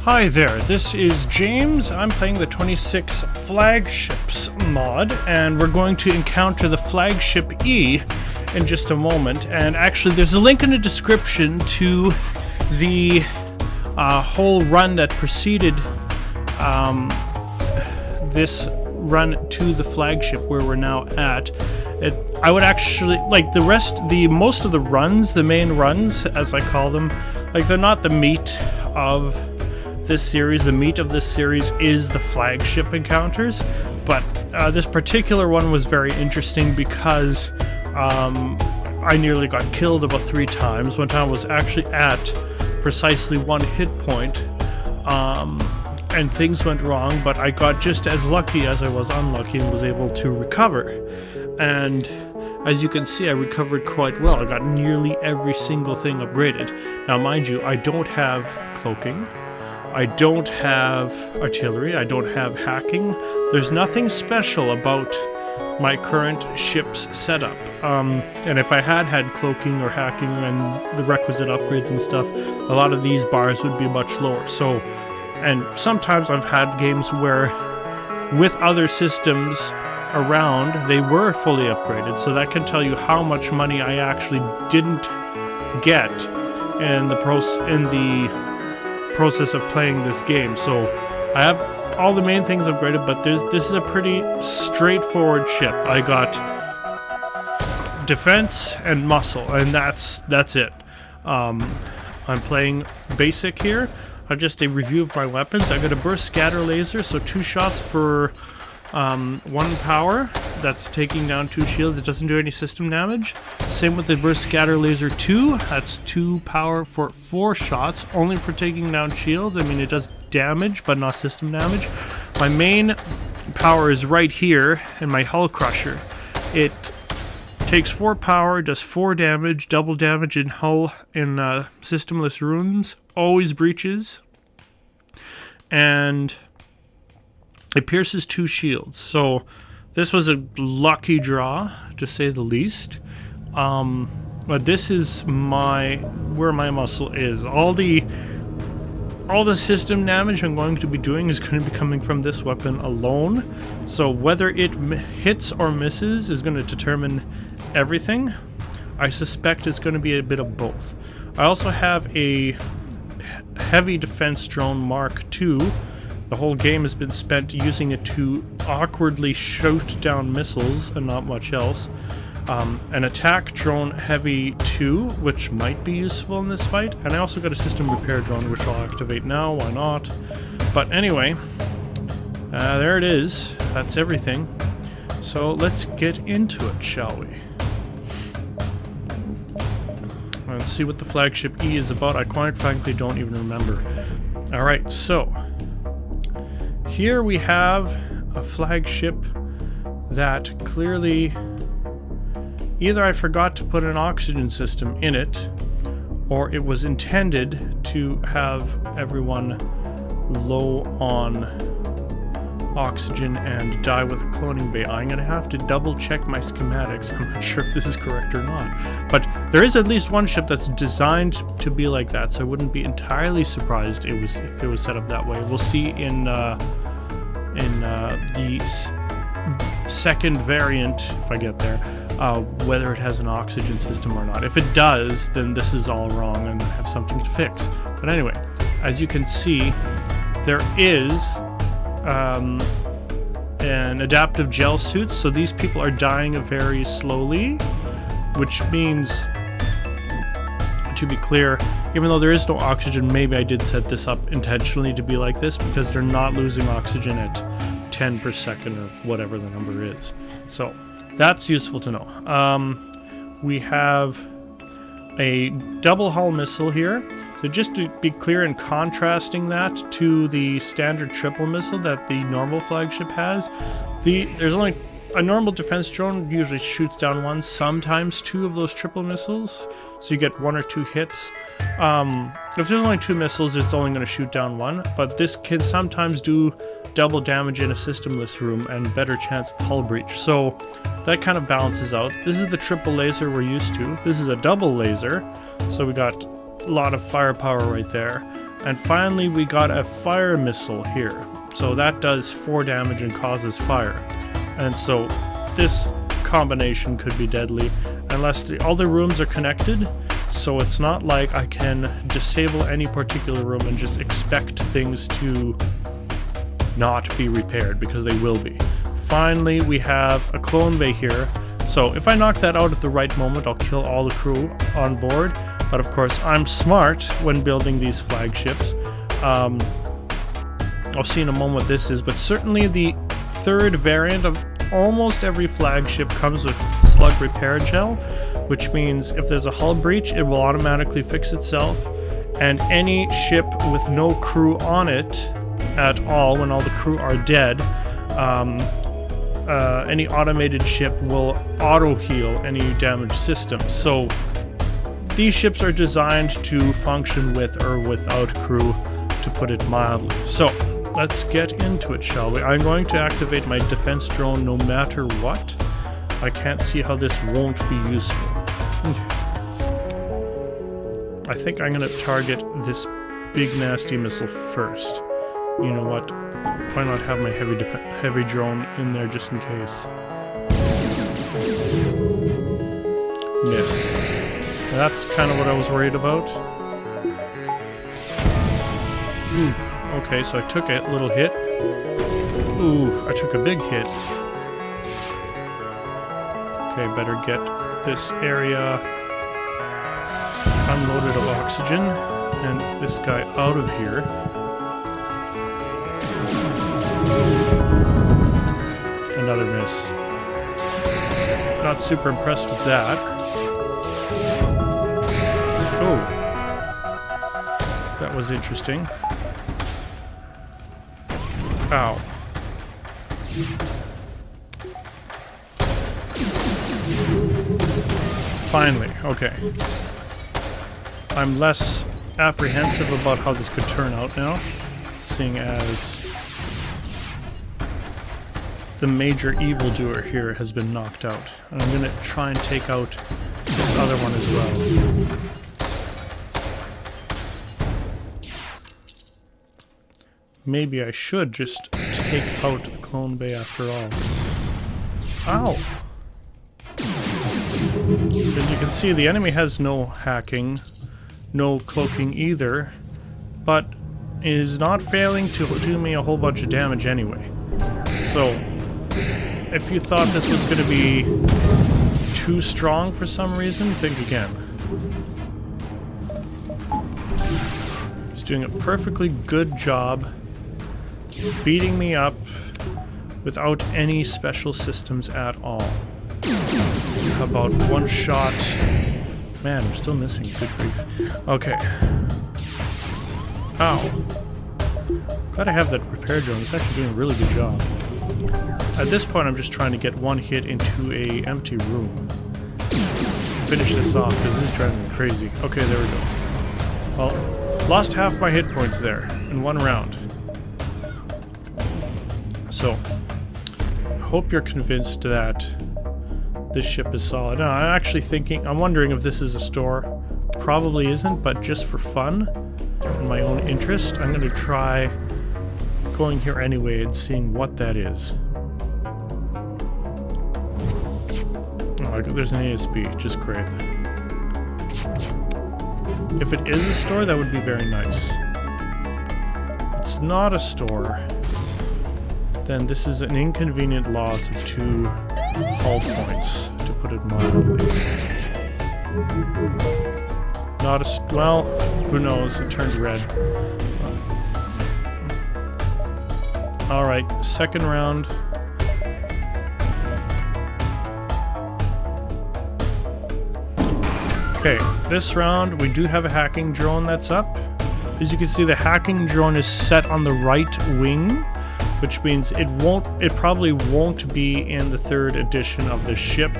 Hi there, this is James. I'm playing the 26 Flagships mod, and we're going to encounter the Flagship E in just a moment. And actually, there's a link in the description to the whole run that preceded this run to the Flagship where we're now at. I would actually, like most of the runs, the main runs, as I call them, like they're not the meat of this series. The meat of this series is the Flagship encounters, but this particular one was very interesting because I nearly got killed about 3 times. One time I was actually at precisely 1 hit point, and things went wrong, but I got just as lucky as I was unlucky and was able to recover. And as you can see, I recovered quite well. I got nearly every single thing upgraded. Now mind you, I don't have cloaking, I don't have artillery, I don't have hacking. There's nothing special about my current ship's setup. And if I had cloaking or hacking and the requisite upgrades and stuff, a lot of these bars would be much lower. So, and sometimes I've had games where with other systems around, they were fully upgraded, so that can tell you how much money I actually didn't get in the process of playing this game. So I have all the main things upgraded, but this is a pretty straightforward ship. I got defense and muscle, and that's it. I'm playing basic here. Just a review of my weapons. I got a burst scatter laser, so 2 shots for 1 power. That's taking down 2 shields. It doesn't do any system damage. Same with the burst scatter laser 2. That's 2 power for 4 shots, only for taking down shields. I mean, it does damage, but not system damage. My main power is right here in my hull crusher. It takes 4 power, does 4 damage, double damage in hull in systemless rooms, always breaches, and it pierces 2 shields. So this was a lucky draw, to say the least. But this is where my muscle is. All the system damage I'm going to be doing is going to be coming from this weapon alone. So whether it hits or misses is going to determine everything. I suspect it's going to be a bit of both. I also have a heavy defense drone Mark II. The whole game has been spent using it to awkwardly shoot down missiles and not much else. An attack drone heavy 2, which might be useful in this fight. And I also got a system repair drone, which I'll activate now. Why not? But anyway, there it is. That's everything. So let's get into it, shall we? Let's see what the Flagship E is about. I quite frankly don't even remember. Alright, so here we have a flagship that clearly either I forgot to put an oxygen system in it, or it was intended to have everyone low on oxygen and die with a cloning bay. I'm going to have to double check my schematics. I'm not sure if this is correct or not. But there is at least one ship that's designed to be like that, so I wouldn't be entirely surprised if it was set up that way. We'll see in the second variant, if I get there, whether it has an oxygen system or not. If it does, then this is all wrong and I have something to fix. But anyway, as you can see, there is an adaptive gel suit, so these people are dying very slowly, which means, to be clear, even though there is no oxygen, maybe I did set this up intentionally to be like this because they're not losing oxygen at 10 per second or whatever the number is. So that's useful to know. We have a double hull missile here. So just to be clear, and contrasting that to the standard triple missile that the normal flagship has, there's only a normal defense drone usually shoots down 1, sometimes 2 of those triple missiles, so you get 1 or 2 hits. If there's only 2 missiles, it's only going to shoot down 1, but this can sometimes do double damage in a systemless room and better chance of hull breach, so that kind of balances out. This is the triple laser we're used to. This is a double laser, so we got a lot of firepower right there. And finally, we got a fire missile here. So that does 4 damage and causes fire. And so this combination could be deadly unless all the rooms are connected. So it's not like I can disable any particular room and just expect things to not be repaired, because they will be. Finally, we have a clone bay here. So if I knock that out at the right moment, I'll kill all the crew on board. But of course, I'm smart when building these flagships. I'll see in a moment what this is, but certainly the 3rd variant of almost every flagship comes with slug repair gel, which means if there's a hull breach, it will automatically fix itself. And any ship with no crew on it at all, when all the crew are dead, any automated ship will auto-heal any damaged system. So these ships are designed to function with or without crew, to put it mildly. So let's get into it, shall we? I'm going to activate my defense drone no matter what. I can't see how this won't be useful. I think I'm going to target this big nasty missile first. You know what? Why not have my heavy drone in there just in case? Miss. That's kind of what I was worried about. Ooh, okay, so I took a little hit. Ooh, I took a big hit. Okay, better get this area unloaded of oxygen and this guy out of here. Another miss. Not super impressed with that. Oh. That was interesting. Ow. Finally, okay. I'm less apprehensive about how this could turn out now, seeing as the major evildoer here has been knocked out. And I'm going to try and take out this other one as well. Maybe I should just take out the clone bay after all. Ow! As you can see, the enemy has no hacking, no cloaking either, but is not failing to do me a whole bunch of damage anyway. So, if you thought this was going to be too strong for some reason, think again. He's doing a perfectly good job beating me up without any special systems at all. How about one shot? Man, I'm still missing. Good grief. Okay. Ow. Glad I have that repair drone. It's actually doing a really good job. At this point, I'm just trying to get one hit into a empty room. Finish this off, because this is driving me crazy. Okay, there we go. Well, lost half my hit points there in one round. So, I hope you're convinced that this ship is solid. No, I'm actually thinking, I'm wondering if this is a store. Probably isn't, but just for fun and my own interest, I'm going to try going here anyway and seeing what that is. Oh, there's an ASB, just great. If it is a store, that would be very nice. If it's not a store, then this is an inconvenient loss of 2 hull points, to put it mildly. Not a well, who knows? It turned red. All right, second round. Okay, this round we do have a hacking drone that's up. As you can see, the hacking drone is set on the right wing, which means it probably won't be in the 3rd edition of the ship.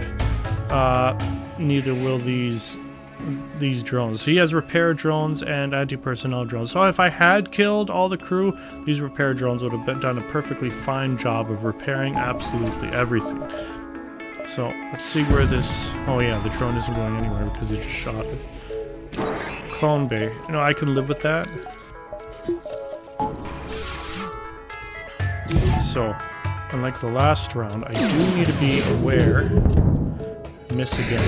Neither will these drones. So he has repair drones and anti-personnel drones. So if I had killed all the crew, these repair drones would have done a perfectly fine job of repairing absolutely everything. So let's see where this... Oh yeah, the drone isn't going anywhere because it just shot it. Clone bay. You know, I can live with that. so unlike the last round, I do need to be aware. Miss again.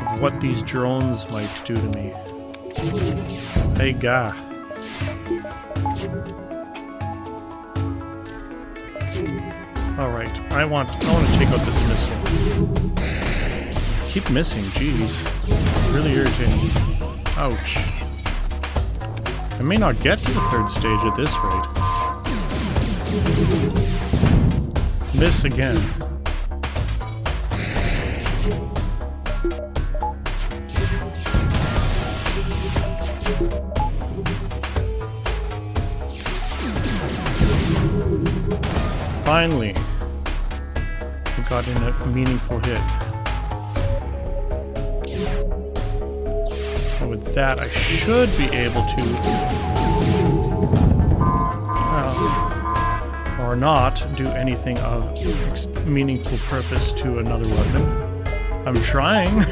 Of what these drones might do to me. Hey, gah. Alright, I want to take out this missile. Keep missing, jeez. Really irritating. Ouch. I may not get to the third stage at this rate. Miss again. Finally, I got in a meaningful hit. And with that, I should be able to, or not, do anything of meaningful purpose to another weapon. I'm trying.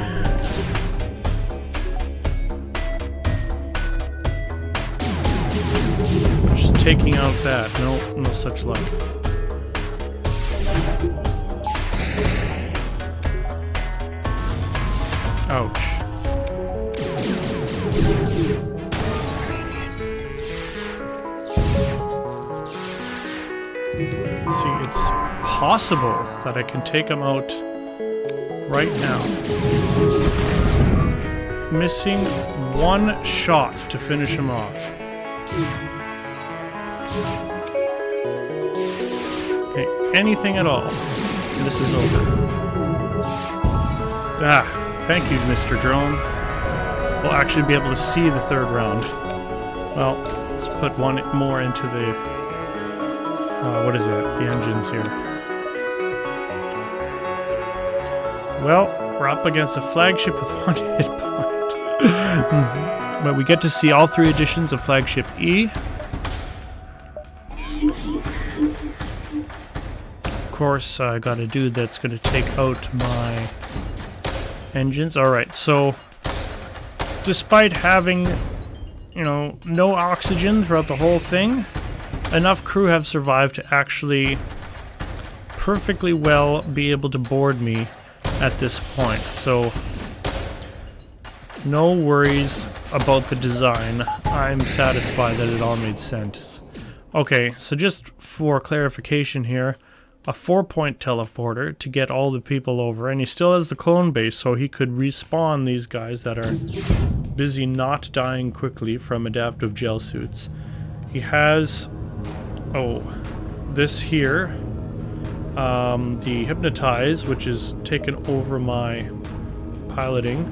Just taking out that. No such luck. Ouch. See, it's possible that I can take him out right now. Missing one shot to finish him off. Okay, anything at all, and this is over. Thank you, Mr. Drone. We'll actually be able to see the third round. Well, let's put one more into the... what is that? The engines here. Well, we're up against a flagship with one hit point. But we get to see all 3 editions of Flagship E. Of course, I got a dude that's going to take out my... engines. Alright, so despite having, you know, no oxygen throughout the whole thing, enough crew have survived to actually perfectly well be able to board me at this point. So no worries about the design. I'm satisfied that it all made sense. Okay, so just for clarification here, a 4-point teleporter to get all the people over, and he still has the clone base, so he could respawn these guys that are busy not dying quickly from adaptive gel suits. He has, this here, the hypnotize, which is taken over my piloting,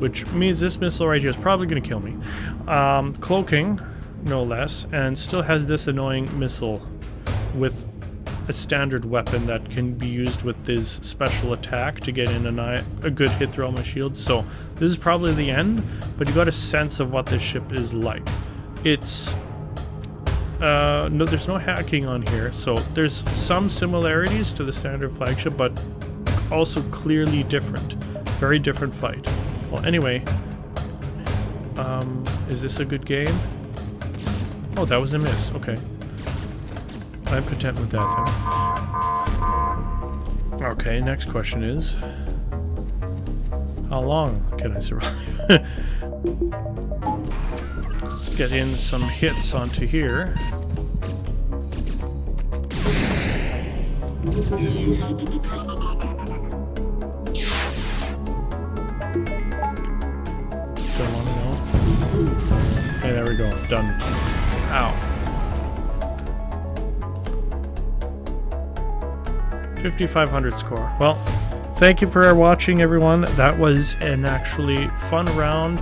which means this missile right here is probably going to kill me. Cloaking, no less, and still has this annoying missile with a standard weapon that can be used with this special attack to get in a good hit through all my shields. So this is probably the end, but you got a sense of what this ship is like. It's no, there's no hacking on here, so there's some similarities to the standard flagship, but also clearly different. Very different fight. Well, anyway, is this a good game? Oh, that was a miss. Okay. I'm content with that then. Okay, next question is, how long can I survive? Let's get in some hits onto here. Don't want to know. Hey, there we go. Done. Ow. 5,500 score. Well, thank you for watching, everyone. That was an actually fun round,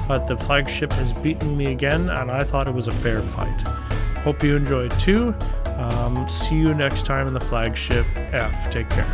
but the flagship has beaten me again, and I thought it was a fair fight. Hope you enjoyed too. See you next time in the Flagship F. Take care.